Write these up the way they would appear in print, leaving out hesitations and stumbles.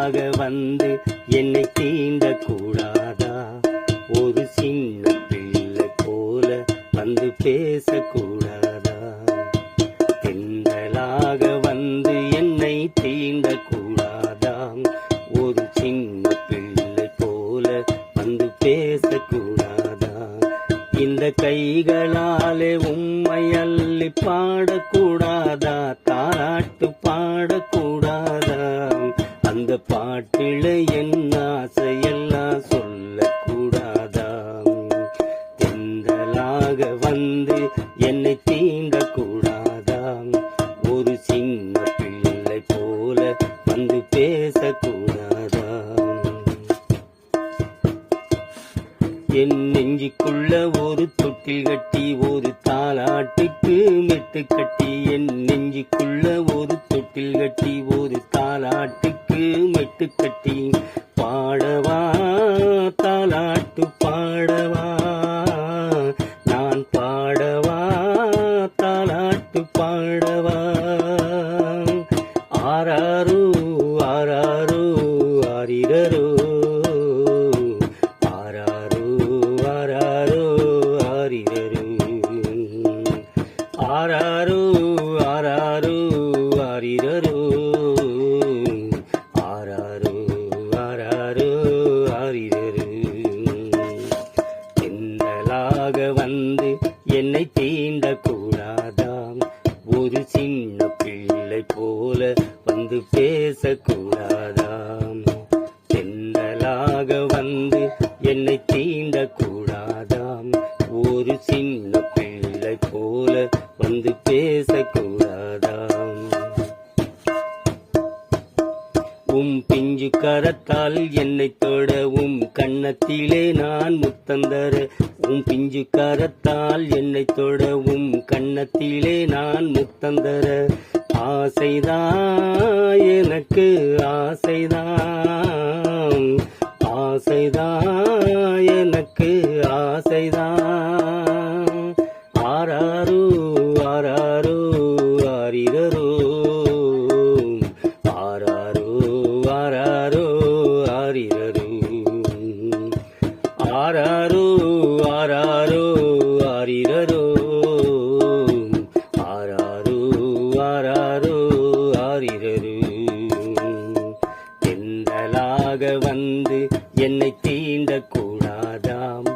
தென்றலாக வந்து என்னை தீண்ட கூடாதா? ஒரு சின்ன பிள்ளை போல வந்து பேசக்கூடாதா? தென்றலாக வந்து என்னை தீண்ட கூடாதா? ஒரு சின்ன பிள்ளை போல வந்து பேசக்கூடாதா? இந்த கைகளாலே உம்மை அள்ளி பாடக்கூடாதா? தாலாட்டு பாடக்கூடாதா? அந்த பாட்டில என் ஆசையெல்லாம் சொல்லக்கூடாதா? தென்றலாக வந்து என்னை தீண்டக்கூடாதா? ஒரு சின்ன பிள்ளை போல வந்து பேசக்கூடாதா? என் நெஞ்சுக்குள்ள ஒரு தொட்டில் கட்டி ஒரு தாலாட்டுக்கு மெட்டு கட்டி, என் நெஞ்சுக்குள்ள ஒரு தொட்டில் கட்டி ஒரு தாலாட்டுக்கு மெட்டு கட்டி, பாடவா தாலாட்டு பாடவா, நான் பாடவா தாலாட்டு பாடவா. ஆராரோ ஆராரோ ஆரிரரோ, ஆராரோ ஆராரோ ஆரிரரோ, ஆராரோ ஆராரோ ஆரிரரோ, ஆராரோ ஆராரோ ஆரிரரோ. தென்றலாக வந்து என்னை தீண்டக்கூடாதாம்? ஒரு சின்ன பிள்ளை போல வந்து பேசக்கூடாதாம்? தென்றலாக வந்து என்னை தீண்டக்கூடாதாம்? ஒரு சின்ன பிள்ளை போல வந்து பேசக்கூடாதாம்? பிஞ்சு கரத்தால் என்னை தொட, கன்னத்திலே நான் முத்தந்தர. பிஞ்சு கரத்தால் என்னை தொட, கன்னத்திலே நான் முத்தந்தர. ஆசைதான் எனக்கு ஆசைதான், ஆசைதான் எனக்கு ஆசைதான். ஆராரோ ஆராரோ ஆரிரரோ, ஆராரோ ஆராரோ ஆரிரரோ, ஆராரோ ஆராரோ ஆரிரரோ, ஆராரோ ஆராரோ ஆரிரரோ. தென்றலாக வந்து என்னை தீண்டக்கூடாதாம்?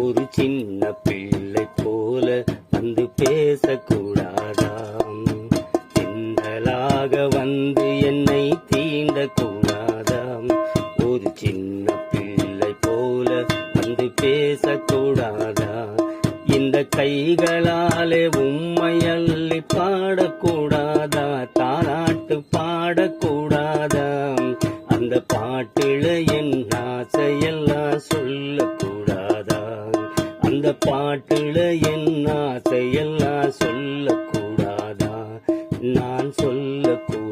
ஒரு சின்ன பிள்ளை போல வந்து பேசக்கூடாதாம்? தென்றலாக வந்து என்னை தீண்டக்கூடாதாம்? ஒரு சின்ன பிள்ளை போல வந்து பேசக்கூடாதா? இந்த கைகளாலே உம்மை அள்ளி பாடக்கூடாதா? தாலாட்டு பாடக்கூடாதா? அந்த பாட்டில என் ஆசையெல்லாம் சொல்லக்கூடாதா? அந்த பாட்டில என் ஆசையெல்லாம் சொல்லக்கூடாதா? நான் சொல்லக்கூடாதா?